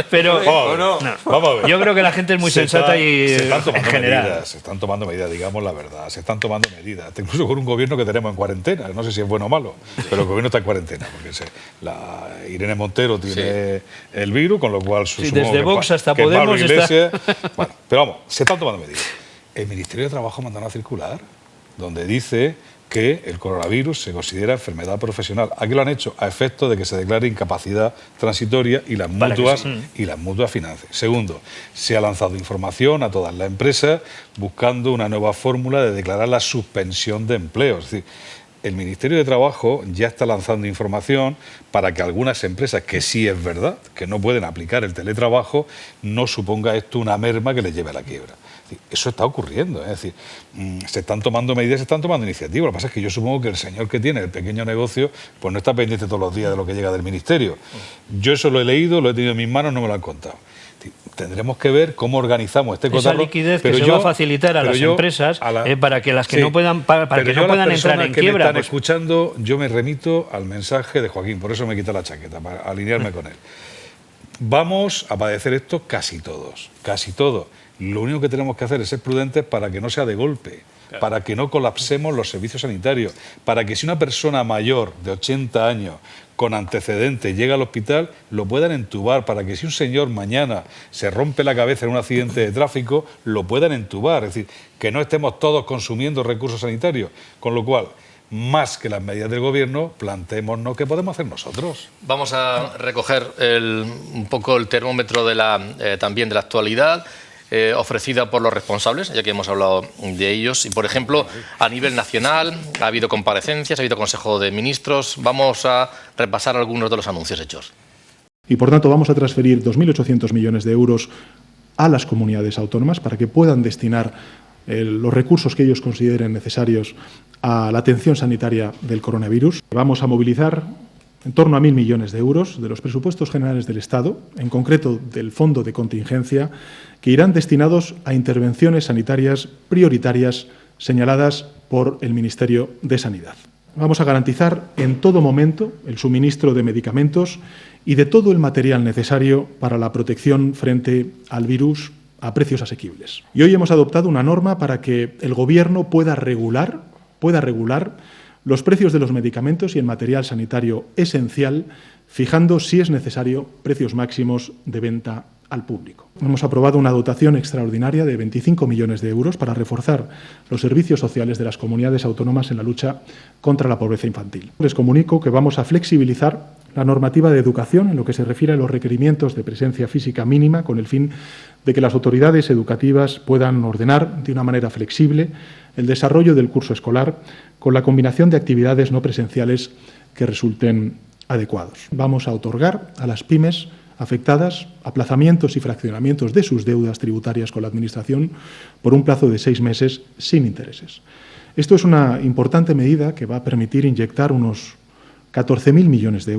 Pero vamos a ver. Yo creo que la gente es muy sensata y en general. Se están tomando medidas, digamos la verdad, se están tomando medidas. Incluso con un gobierno que tenemos en cuarentena, no sé si es bueno o malo, pero el gobierno está en cuarentena, porque Irene Montero tiene el virus, con lo cual desde Vox hasta Podemos está... Bueno, pero vamos, se están tomando medidas. El Ministerio de Trabajo manda una circular donde dice que el coronavirus se considera enfermedad profesional. Aquí lo han hecho a efecto de que se declare incapacidad transitoria y las mutuas financien. Segundo, se ha lanzado información a todas las empresas buscando una nueva fórmula de declarar la suspensión de empleo. Es decir, el Ministerio de Trabajo ya está lanzando información para que algunas empresas, que sí es verdad, que no pueden aplicar el teletrabajo, no suponga esto una merma que les lleve a la quiebra. Es decir, eso está ocurriendo, es decir, se están tomando medidas, se están tomando iniciativas. Lo que pasa es que yo supongo que el señor que tiene el pequeño negocio pues no está pendiente todos los días de lo que llega del Ministerio. Yo eso lo he leído, lo he tenido en mis manos, no me lo han contado. Tendremos que ver cómo organizamos este cotarro. Esa liquidez que se va a facilitar a las empresas para que las que no puedan entrar en quiebra. Me están escuchando, yo me remito al mensaje de Joaquín, por eso me quita la chaqueta, para alinearme con él. Vamos a padecer esto casi todos, casi todos. Lo único que tenemos que hacer es ser prudentes para que no sea de golpe, para que no colapsemos los servicios sanitarios, para que si una persona mayor de 80 años con antecedentes llega al hospital, lo puedan entubar, para que si un señor mañana se rompe la cabeza en un accidente de tráfico, lo puedan entubar. Es decir, que no estemos todos consumiendo recursos sanitarios. Con lo cual, más que las medidas del Gobierno, planteémonos qué podemos hacer nosotros. Vamos a recoger un poco el termómetro también de la actualidad. Ofrecida por los responsables, ya que hemos hablado de ellos. Y, por ejemplo, a nivel nacional ha habido comparecencias, ha habido Consejo de Ministros. Vamos a repasar algunos de los anuncios hechos. Y, por tanto, vamos a transferir 2.800 millones de euros a las comunidades autónomas para que puedan destinar los recursos que ellos consideren necesarios a la atención sanitaria del coronavirus. Vamos a movilizar en torno a 1.000 millones de euros de los presupuestos generales del Estado, en concreto del Fondo de Contingencia, que irán destinados a intervenciones sanitarias prioritarias señaladas por el Ministerio de Sanidad. Vamos a garantizar en todo momento el suministro de medicamentos y de todo el material necesario para la protección frente al virus a precios asequibles. Y hoy hemos adoptado una norma para que el Gobierno pueda regular los precios de los medicamentos y el material sanitario esencial, fijando, si es necesario, precios máximos de venta al público. Hemos aprobado una dotación extraordinaria de 25 millones de euros para reforzar los servicios sociales de las comunidades autónomas en la lucha contra la pobreza infantil. Les comunico que vamos a flexibilizar la normativa de educación en lo que se refiere a los requerimientos de presencia física mínima, con el fin de que las autoridades educativas puedan ordenar de una manera flexible el desarrollo del curso escolar con la combinación de actividades no presenciales que resulten adecuados. Vamos a otorgar a las pymes afectadas aplazamientos y fraccionamientos de sus deudas tributarias con la Administración por un plazo de 6 meses sin intereses. Esto es una importante medida que va a permitir inyectar unos 14.000 millones de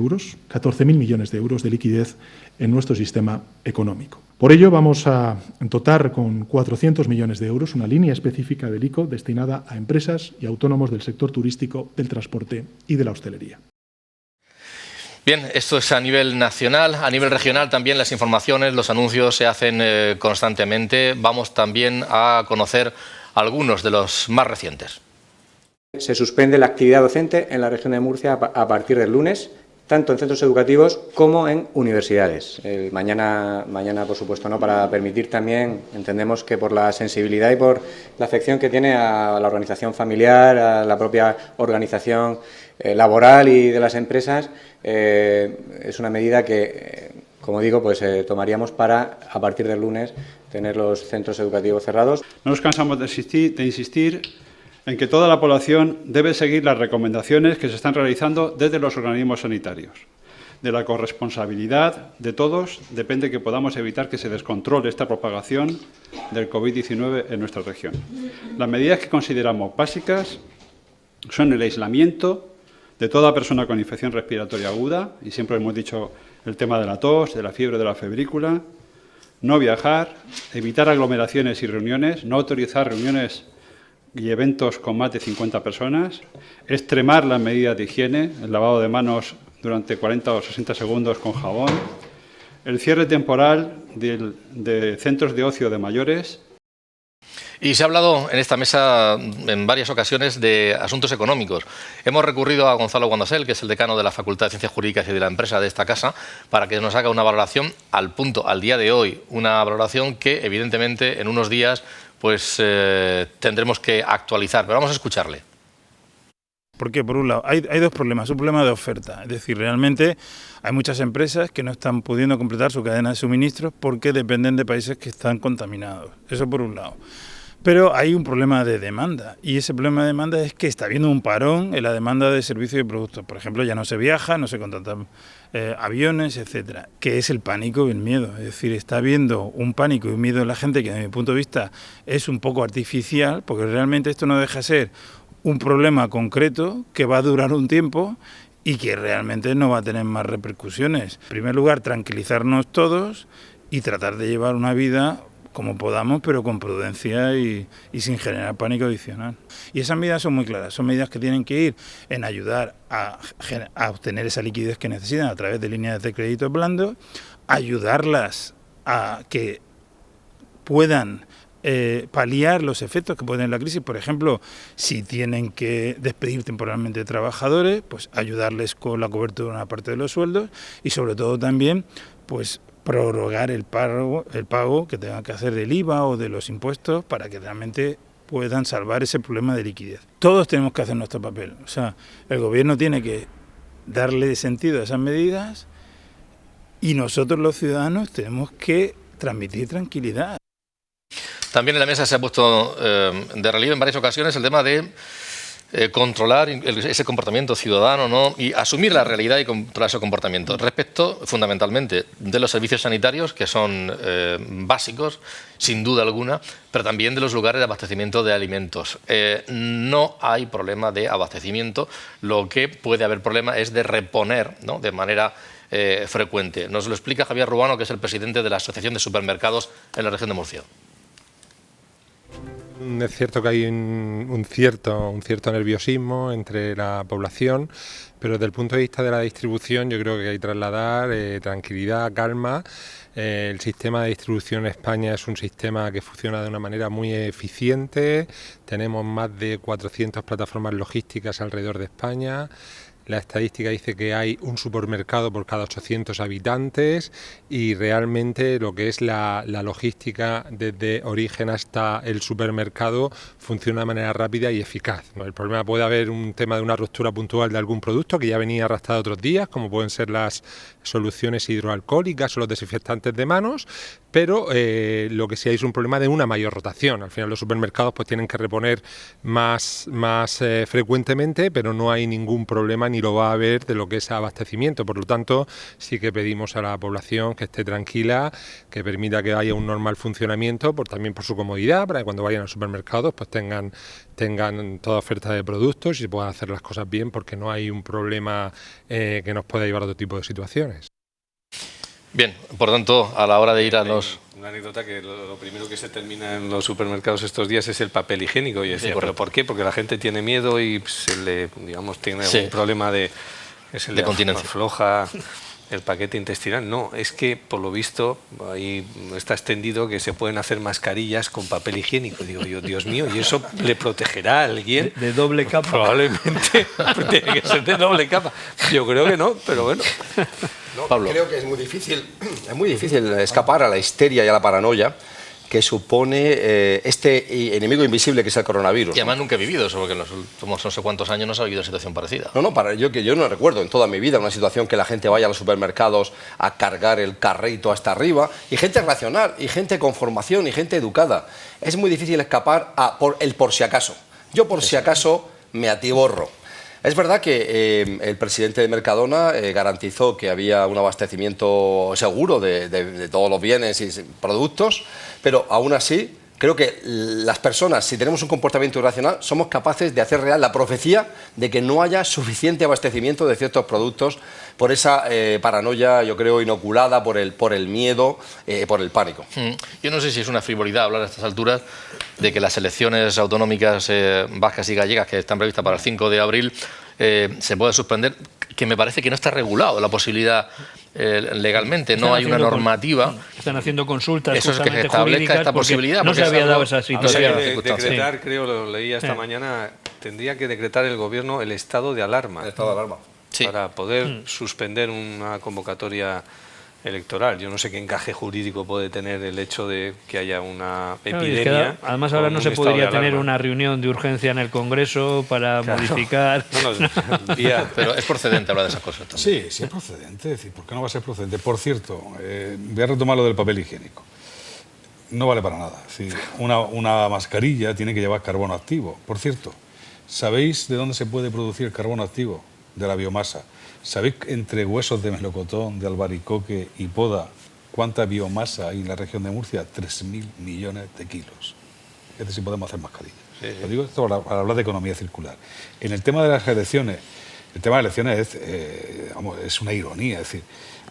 euros de liquidez en nuestro sistema económico. Por ello, vamos a dotar con 400 millones de euros una línea específica del ICO destinada a empresas y autónomos del sector turístico, del transporte y de la hostelería. Bien, esto es a nivel nacional. A nivel regional también las informaciones, los anuncios se hacen constantemente. Vamos también a conocer algunos de los más recientes. Se suspende la actividad docente en la región de Murcia a partir del lunes, tanto en centros educativos como en universidades. Mañana, por supuesto, no, para permitir también, entendemos que por la sensibilidad y por la afección que tiene a la organización familiar, a la propia organización laboral y de las empresas, es una medida que, como digo, pues tomaríamos para, a partir del lunes, tener los centros educativos cerrados. No nos cansamos de insistir en que toda la población debe seguir las recomendaciones que se están realizando desde los organismos sanitarios. De la corresponsabilidad de todos depende que podamos evitar que se descontrole esta propagación del COVID-19 en nuestra región. Las medidas que consideramos básicas son el aislamiento de toda persona con infección respiratoria aguda, y siempre hemos dicho el tema de la tos, de la fiebre, de la febrícula, no viajar, evitar aglomeraciones y reuniones, no autorizar reuniones y eventos con más de 50 personas, extremar las medidas de higiene, el lavado de manos durante 40 o 60 segundos con jabón, el cierre temporal de centros de ocio de mayores. Y se ha hablado en esta mesa en varias ocasiones de asuntos económicos. Hemos recurrido a Gonzalo Guandasel, que es el decano de la Facultad de Ciencias Jurídicas y de la Empresa de esta casa, para que nos haga una valoración al día de hoy. Una valoración que, evidentemente, en unos días pues tendremos que actualizar. Pero vamos a escucharle. Porque, por un lado, hay dos problemas. Un problema de oferta. Es decir, realmente hay muchas empresas que no están pudiendo completar su cadena de suministros porque dependen de países que están contaminados. Eso por un lado. Pero hay un problema de demanda, y ese problema de demanda es que está habiendo un parón en la demanda de servicios y productos. Por ejemplo, ya no se viaja, no se contratan aviones, etcétera, que es el pánico y el miedo. Es decir, está habiendo un pánico y un miedo en la gente que, desde mi punto de vista, es un poco artificial, porque realmente esto no deja de ser un problema concreto que va a durar un tiempo y que realmente no va a tener más repercusiones. En primer lugar, tranquilizarnos todos y tratar de llevar una vida como podamos, pero con prudencia y sin generar pánico adicional. Y esas medidas son muy claras, son medidas que tienen que ir en ayudar a obtener esa liquidez que necesitan a través de líneas de crédito blando, ayudarlas a que puedan paliar los efectos que puede tener la crisis. Por ejemplo, si tienen que despedir temporalmente trabajadores, pues ayudarles con la cobertura de una parte de los sueldos y sobre todo también pues prorrogar el pago que tengan que hacer del IVA o de los impuestos para que realmente puedan salvar ese problema de liquidez. Todos tenemos que hacer nuestro papel. O sea, el gobierno tiene que darle sentido a esas medidas y nosotros los ciudadanos tenemos que transmitir tranquilidad. También en la mesa se ha puesto de relieve en varias ocasiones el tema de controlar ese comportamiento ciudadano, ¿no? Y asumir la realidad y controlar ese comportamiento. Respecto, fundamentalmente, de los servicios sanitarios, que son básicos, sin duda alguna, pero también de los lugares de abastecimiento de alimentos. No hay problema de abastecimiento, lo que puede haber problema es de reponer, ¿no?, de manera frecuente. Nos lo explica Javier Ruano, que es el presidente de la Asociación de Supermercados en la región de Murcia. Es cierto que hay un cierto nerviosismo entre la población, pero desde el punto de vista de la distribución yo creo que hay que trasladar tranquilidad, calma. El sistema de distribución en España es un sistema que funciona de una manera muy eficiente. Tenemos más de 400 plataformas logísticas alrededor de España. La estadística dice que hay un supermercado por cada 800 habitantes y realmente lo que es la logística desde origen hasta el supermercado funciona de manera rápida y eficaz. El problema puede haber un tema de una ruptura puntual de algún producto que ya venía arrastrado otros días, como pueden ser las soluciones hidroalcohólicas o los desinfectantes de manos, pero lo que sí hay es un problema de una mayor rotación. Al final los supermercados pues tienen que reponer más frecuentemente, pero no hay ningún problema ni lo va a haber de lo que es abastecimiento. Por lo tanto, sí que pedimos a la población que esté tranquila, que permita que haya un normal funcionamiento, también por su comodidad, para que cuando vayan al supermercado pues tengan toda oferta de productos y se puedan hacer las cosas bien, porque no hay un problema que nos pueda llevar a otro tipo de situaciones. Bien, por tanto, a la hora de ir a los... Una anécdota que lo primero que se termina en los supermercados estos días es el papel higiénico. Y decía, ¿pero por qué? Porque la gente tiene miedo y se le, digamos, tiene algún problema de continencia, afloja el paquete intestinal. No, es que por lo visto ahí está extendido que se pueden hacer mascarillas con papel higiénico. Digo yo, Dios mío, ¿y eso le protegerá a alguien? De doble capa. Probablemente tiene que ser de doble capa. Yo creo que no, pero bueno. No, Pablo. creo que es muy difícil escapar a la histeria y a la paranoia que supone este enemigo invisible que es el coronavirus. Y además nunca he vivido eso, porque en los últimos no sé cuántos años no se ha vivido una situación parecida. Yo no recuerdo en toda mi vida una situación que la gente vaya a los supermercados a cargar el carrito hasta arriba, y gente racional, y gente con formación, y gente educada. Es muy difícil escapar por si acaso. Yo por si acaso me atiborro. Es verdad que el presidente de Mercadona garantizó que había un abastecimiento seguro de todos los bienes y productos, pero aún así creo que las personas, si tenemos un comportamiento irracional, somos capaces de hacer real la profecía de que no haya suficiente abastecimiento de ciertos productos por esa paranoia, yo creo, inoculada por el miedo, por el pánico. Yo no sé si es una frivolidad hablar a estas alturas de que las elecciones autonómicas vascas y gallegas que están previstas para el 5 de abril se puede suspender, que me parece que no está regulado la posibilidad legalmente, no hay una normativa. Están haciendo consultas. Eso es que se establezca esta posibilidad. No se había dado esa situación. Decretar, creo, lo leí esta mañana, tendría que decretar el gobierno el estado de alarma. El estado de alarma. Sí. Para poder suspender una convocatoria electoral. Yo no sé qué encaje jurídico puede tener el hecho de que haya una epidemia. Es que además ahora no se podría tener una reunión de urgencia en el Congreso para modificar. Pero es procedente hablar de esas cosas también. Sí, sí es procedente. Es decir, ¿por qué no va a ser procedente? Por cierto, voy a retomar lo del papel higiénico. No vale para nada. Es decir, una mascarilla tiene que llevar carbono activo. Por cierto, ¿sabéis de dónde se puede producir el carbono activo? De la biomasa. ¿Sabéis entre huesos de melocotón, de albaricoque y poda cuánta biomasa hay en la región de Murcia? 3.000 millones de kilos. Es decir, podemos hacer mascarillas. Sí. Lo digo esto para hablar de economía circular. En el tema de las elecciones, es una ironía. Es decir,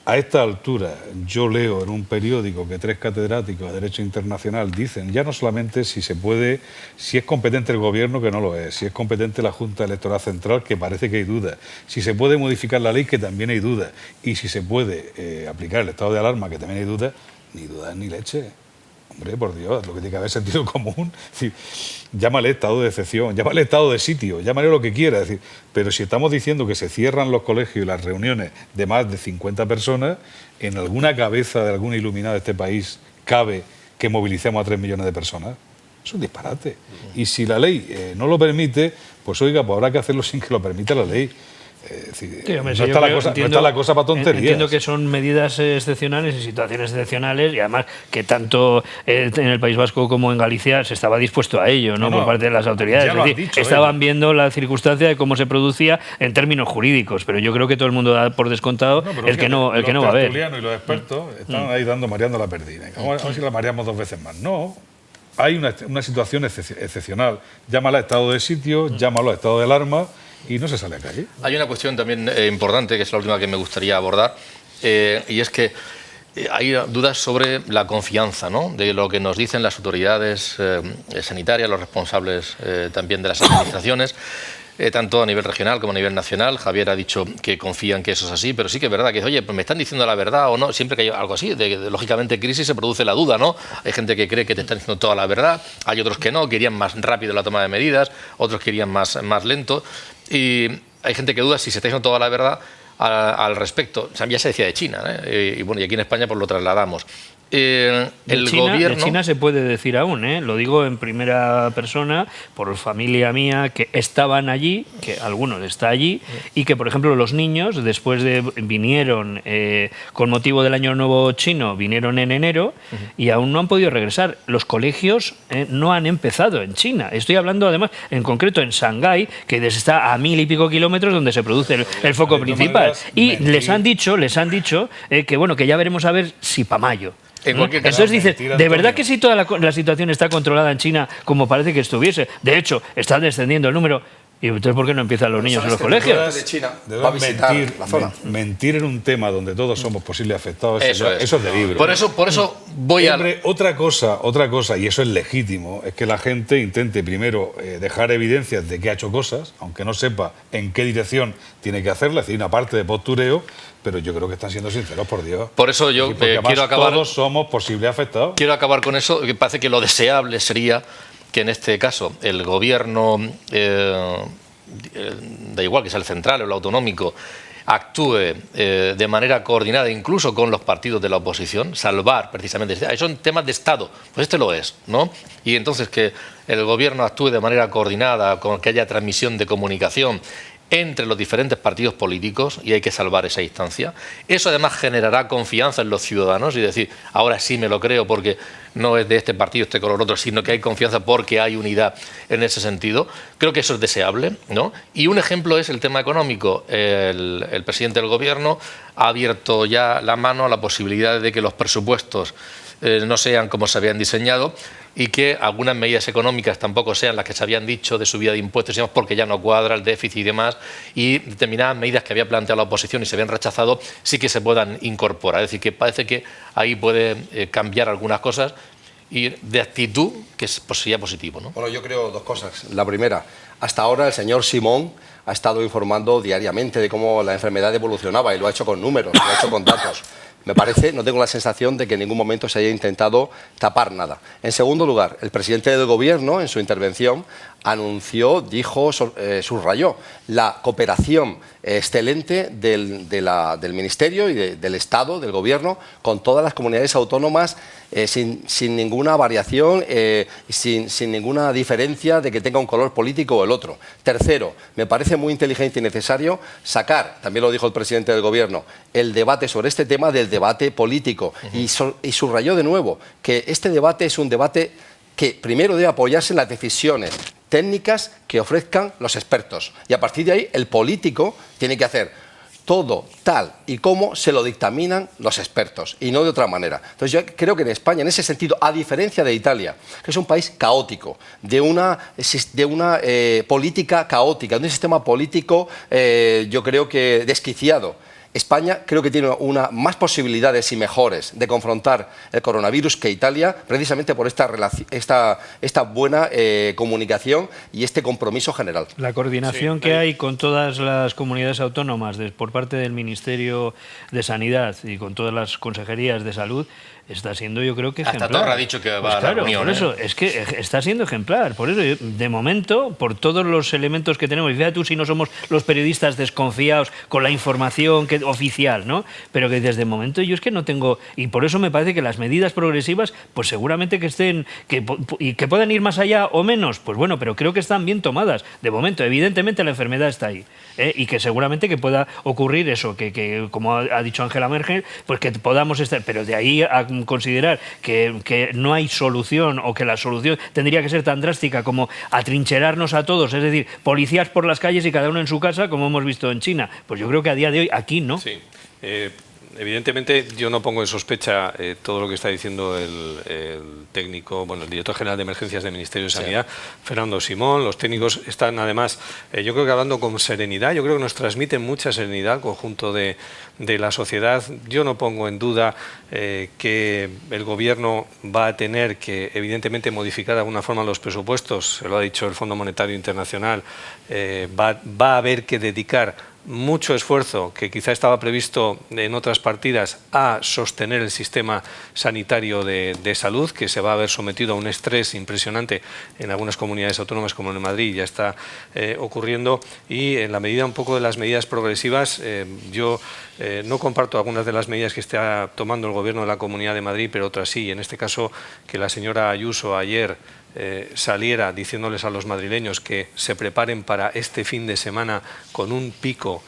a esta altura yo leo en un periódico que 3 catedráticos de Derecho Internacional dicen ya no solamente si es competente el gobierno, que no lo es, si es competente la Junta Electoral Central, que parece que hay dudas, si se puede modificar la ley, que también hay dudas, y si se puede aplicar el estado de alarma, que también hay dudas, ni dudas ni leche. Hombre, por Dios, lo que tiene que haber sentido común. Es decir, llámale estado de excepción, llámale estado de sitio, llámale lo que quiera. Es decir, pero si estamos diciendo que se cierran los colegios y las reuniones de más de 50 personas, en alguna cabeza de algún iluminado de este país cabe que movilicemos a 3 millones de personas. Es un disparate. Y si la ley no lo permite, pues oiga, pues habrá que hacerlo sin que lo permita la ley. Decir, sí, hombre, no está la cosa para tonterías. Entiendo que son medidas excepcionales y situaciones excepcionales, y además que tanto en el País Vasco como en Galicia se estaba dispuesto a ello, ¿no? Por parte de las autoridades. Es decir, estaban viendo la circunstancia de cómo se producía en términos jurídicos, pero yo creo que todo el mundo da por descontado el que no va a haber. Los tertulianos y los expertos están ahí mareando la perdida. Vamos a ver si la mareamos 2 veces más. No. Hay una situación excepcional. Llámala estado de sitio, llámalo estado de alarma, y no se sale a calle. Hay una cuestión también importante, que es la última que me gustaría abordar, y es que hay dudas sobre la confianza, ¿no?, de lo que nos dicen las autoridades sanitarias, los responsables también de las administraciones, tanto a nivel regional como a nivel nacional. Javier ha dicho que confían que eso es así, pero sí que es verdad que, oye, pues me están diciendo la verdad o no. Siempre que hay algo así, lógicamente crisis se produce la duda, ¿no? Hay gente que cree que te están diciendo toda la verdad, hay otros que no, querían más rápido la toma de medidas, otros querían más lento, y hay gente que duda si se está diciendo toda la verdad al respecto. O sea, ya se decía de China, y bueno, y aquí en España pues lo trasladamos. De China se puede decir aún, lo digo en primera persona por familia mía que estaban allí, que algunos está allí, y que por ejemplo los niños vinieron con motivo del Año Nuevo Chino, vinieron en enero y aún no han podido regresar. Los colegios no han empezado en China. Estoy hablando además en concreto en Shanghái, que está a 1000 y pico kilómetros donde se produce el foco principal, y les han dicho que bueno, que ya veremos a ver si para mayo. Entonces dices, ¿de verdad que si toda la situación está controlada en China como parece que estuviese? De hecho, está descendiendo el número. ¿Y entonces por qué no empiezan los niños en los colegios? De China va a visitar la zona. Mentir en un tema donde todos somos posibles afectados, eso es de libre. Por eso voy Hombre, otra cosa, y eso es legítimo, es que la gente intente primero dejar evidencias de que ha hecho cosas, aunque no sepa en qué dirección tiene que hacerla, es decir, una parte de postureo, pero yo creo que están siendo sinceros, por Dios. Por eso yo quiero acabar... Todos somos posibles afectados. Quiero acabar con eso, que parece que lo deseable sería que en este caso el gobierno, da igual que sea el central o el autonómico, actúe de manera coordinada incluso con los partidos de la oposición, salvar precisamente, son temas de Estado, pues este lo es, ¿no? Y entonces que el gobierno actúe de manera coordinada, con que haya transmisión de comunicación entre los diferentes partidos políticos, y hay que salvar esa instancia. Eso además generará confianza en los ciudadanos y decir, ahora sí me lo creo porque no es de este partido, este color, otro, sino que hay confianza porque hay unidad en ese sentido. Creo que eso es deseable, ¿no? Y un ejemplo es el tema económico. El presidente del gobierno ha abierto ya la mano a la posibilidad de que los presupuestos no sean como se habían diseñado y que algunas medidas económicas tampoco sean las que se habían dicho de subida de impuestos, porque ya no cuadra el déficit y demás, y determinadas medidas que había planteado la oposición y se habían rechazado sí que se puedan incorporar. Es decir, que parece que ahí puede cambiar algunas cosas y de actitud que sería positivo, ¿no? Bueno, yo creo dos cosas. La primera, hasta ahora el señor Simón ha estado informando diariamente de cómo la enfermedad evolucionaba y lo ha hecho con números, lo ha hecho con datos. Me parece, no tengo la sensación de que en ningún momento se haya intentado tapar nada. En segundo lugar, el presidente del Gobierno, en su intervención, anunció, dijo, subrayó la cooperación excelente del Ministerio y del Estado, del Gobierno, con todas las comunidades autónomas sin ninguna variación, sin ninguna diferencia de que tenga un color político o el otro. Tercero, me parece muy inteligente y necesario sacar, también lo dijo el presidente del Gobierno, el debate sobre este tema del debate político. Y subrayó de nuevo que este debate es un debate que primero debe apoyarse en las decisiones técnicas que ofrezcan los expertos. Y a partir de ahí el político tiene que hacer todo tal y como se lo dictaminan los expertos y no de otra manera. Entonces yo creo que en España, en ese sentido, a diferencia de Italia, que es un país caótico, de una política caótica, de un sistema político yo creo que desquiciado, España creo que tiene más posibilidades y mejores de confrontar el coronavirus que Italia, precisamente por esta buena comunicación y este compromiso general. La coordinación que hay con todas las comunidades autónomas por parte del Ministerio de Sanidad y con todas las consejerías de salud está siendo, yo creo que ejemplar. Hasta Torra ha dicho que va a la reunión. Por eso, es que está siendo ejemplar. Por eso, de momento, por todos los elementos que tenemos, y fíjate tú si no somos los periodistas desconfiados con la información oficial, ¿no? Pero que desde el momento yo es que no tengo... Y por eso me parece que las medidas progresivas, pues seguramente que estén... y que puedan ir más allá o menos, pues bueno, pero creo que están bien tomadas. De momento, evidentemente la enfermedad está ahí. Y que seguramente que pueda ocurrir eso, que como ha dicho Angela Merkel, pues que podamos estar... Pero de ahí a considerar que no hay solución o que la solución tendría que ser tan drástica como atrincherarnos a todos, es decir, policías por las calles y cada uno en su casa, como hemos visto en China. Pues yo creo que a día de hoy aquí no. Sí. Evidentemente yo no pongo en sospecha todo lo que está diciendo el técnico, bueno, el director general de emergencias del Ministerio de Sanidad, Fernando Simón. Los técnicos están además, yo creo que hablando con serenidad, yo creo que nos transmiten mucha serenidad al conjunto de la sociedad. Yo no pongo en duda que el gobierno va a tener que evidentemente modificar de alguna forma los presupuestos, se lo ha dicho el Fondo Monetario Internacional, va a haber que dedicar mucho esfuerzo que quizá estaba previsto en otras partidas a sostener el sistema sanitario de salud, que se va a ver sometido a un estrés impresionante en algunas comunidades autónomas como en Madrid, ya está ocurriendo, y en la medida un poco de las medidas progresivas, yo no comparto algunas de las medidas que está tomando el Gobierno de la Comunidad de Madrid, pero otras sí. En este caso, que la señora Ayuso ayer saliera diciéndoles a los madrileños que se preparen para este fin de semana con un pico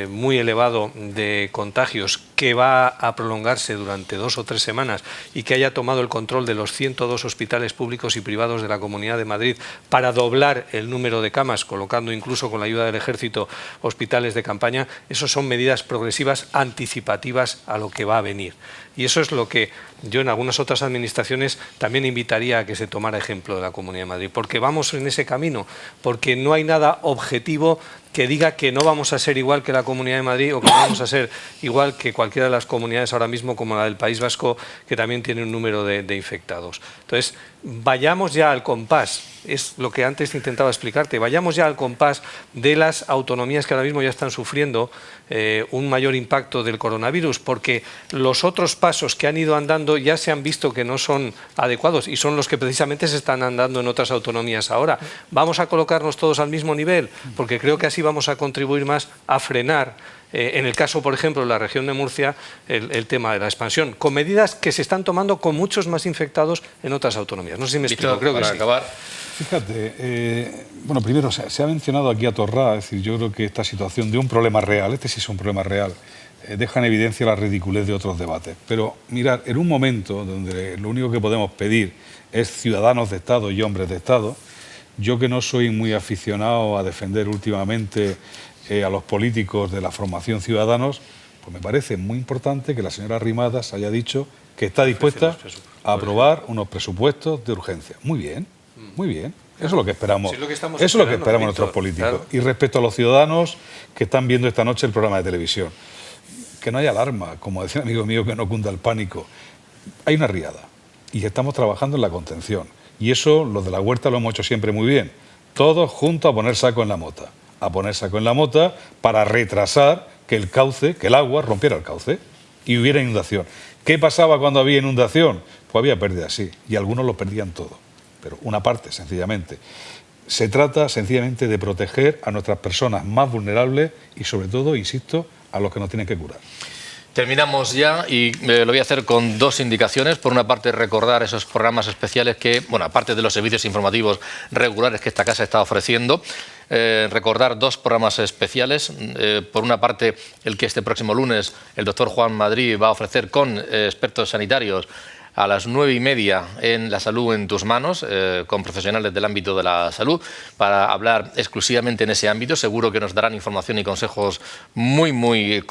muy elevado de contagios que va a prolongarse durante 2 o 3 semanas y que haya tomado el control de los 102 hospitales públicos y privados de la Comunidad de Madrid para doblar el número de camas, colocando incluso con la ayuda del Ejército hospitales de campaña. Eso son medidas progresivas anticipativas a lo que va a venir. Y eso es lo que yo en algunas otras administraciones también invitaría a que se tomara ejemplo de la Comunidad de Madrid, porque vamos en ese camino, porque no hay nada objetivo que diga que no vamos a ser igual que la Comunidad de Madrid o que no vamos a ser igual que cualquier cualquiera de las comunidades ahora mismo, como la del País Vasco, que también tiene un número de infectados. Entonces, vayamos ya al compás, es lo que antes intentaba explicarte, vayamos ya al compás de las autonomías que ahora mismo ya están sufriendo un mayor impacto del coronavirus, porque los otros pasos que han ido andando ya se han visto que no son adecuados y son los que precisamente se están andando en otras autonomías ahora. Vamos a colocarnos todos al mismo nivel, porque creo que así vamos a contribuir más a frenar, en el caso, por ejemplo, de la región de Murcia, el tema de la expansión, con medidas que se están tomando con muchos más infectados en otras autonomías. No sé si me explico, creo que sí. Acabar. Fíjate, bueno, primero se ha mencionado aquí a Torrá, es decir, yo creo que esta situación de un problema real, este sí es un problema real, deja en evidencia la ridiculez de otros debates. Pero mirad, en un momento donde lo único que podemos pedir es ciudadanos de Estado y hombres de Estado, yo que no soy muy aficionado a defender últimamente a los políticos de la formación Ciudadanos, pues me parece muy importante que la señora Arrimadas haya dicho que está dispuesta a aprobar unos presupuestos de urgencia. Muy bien, muy bien. Eso es lo que esperamos. Sí, eso es lo que esperamos nuestros políticos. Claro. Y respecto a los ciudadanos que están viendo esta noche el programa de televisión, que no haya alarma, como decía un amigo mío, que no cunda el pánico. Hay una riada y estamos trabajando en la contención. Y eso los de la Huerta lo hemos hecho siempre muy bien. Todos juntos a poner saco en la mota. A poner saco en la mota para retrasar que el cauce, que el agua rompiera el cauce y hubiera inundación. ¿Qué pasaba cuando había inundación? Pues había pérdidas, sí, y algunos lo perdían todo, pero una parte, sencillamente. Se trata, sencillamente, de proteger a nuestras personas más vulnerables y, sobre todo, insisto, a los que nos tienen que curar. Terminamos ya y lo voy a hacer con dos indicaciones. Por una parte, recordar esos programas especiales que, bueno, aparte de los servicios informativos regulares que esta casa está ofreciendo, recordar dos programas especiales. Por una parte, el que este próximo lunes el doctor Juan Madrid va a ofrecer con expertos sanitarios a las 9:30 en La Salud en tus manos, con profesionales del ámbito de la salud, para hablar exclusivamente en ese ámbito. Seguro que nos darán información y consejos muy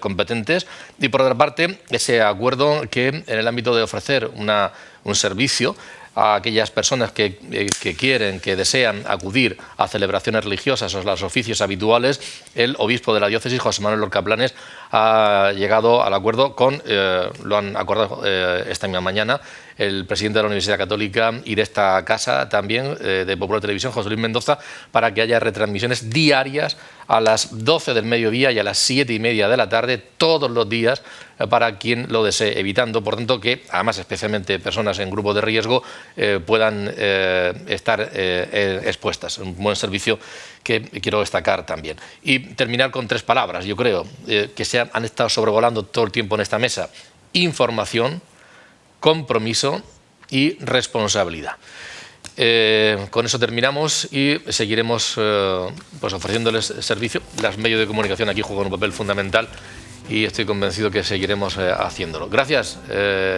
competentes. Y por otra parte, ese acuerdo que en el ámbito de ofrecer un servicio a aquellas personas que quieren, que desean acudir a celebraciones religiosas o a los oficios habituales, el obispo de la diócesis, José Manuel Lorca Planes, ha llegado al acuerdo con, lo han acordado esta misma mañana, el presidente de la Universidad Católica y de esta casa también, de Popular Televisión, José Luis Mendoza, para que haya retransmisiones diarias a las 12 del mediodía y a las 7:30 de la tarde, todos los días, para quien lo desee, evitando, por tanto, que, además, especialmente personas en grupos de riesgo, puedan estar expuestas. Un buen servicio que quiero destacar también. Y terminar con tres palabras, yo creo, que han estado sobrevolando todo el tiempo en esta mesa: información, compromiso y responsabilidad. Con eso terminamos y seguiremos pues ofreciéndoles servicio. Los medios de comunicación aquí juegan un papel fundamental y estoy convencido que seguiremos haciéndolo. Gracias,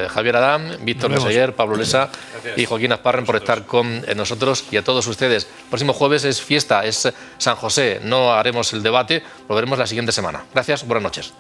Javier Adán, Víctor Meseguer, Pablo Lesa y Joaquín Asparren por estar con nosotros, y a todos ustedes. El próximo jueves es fiesta, es San José, no haremos el debate, lo veremos la siguiente semana. Gracias, buenas noches.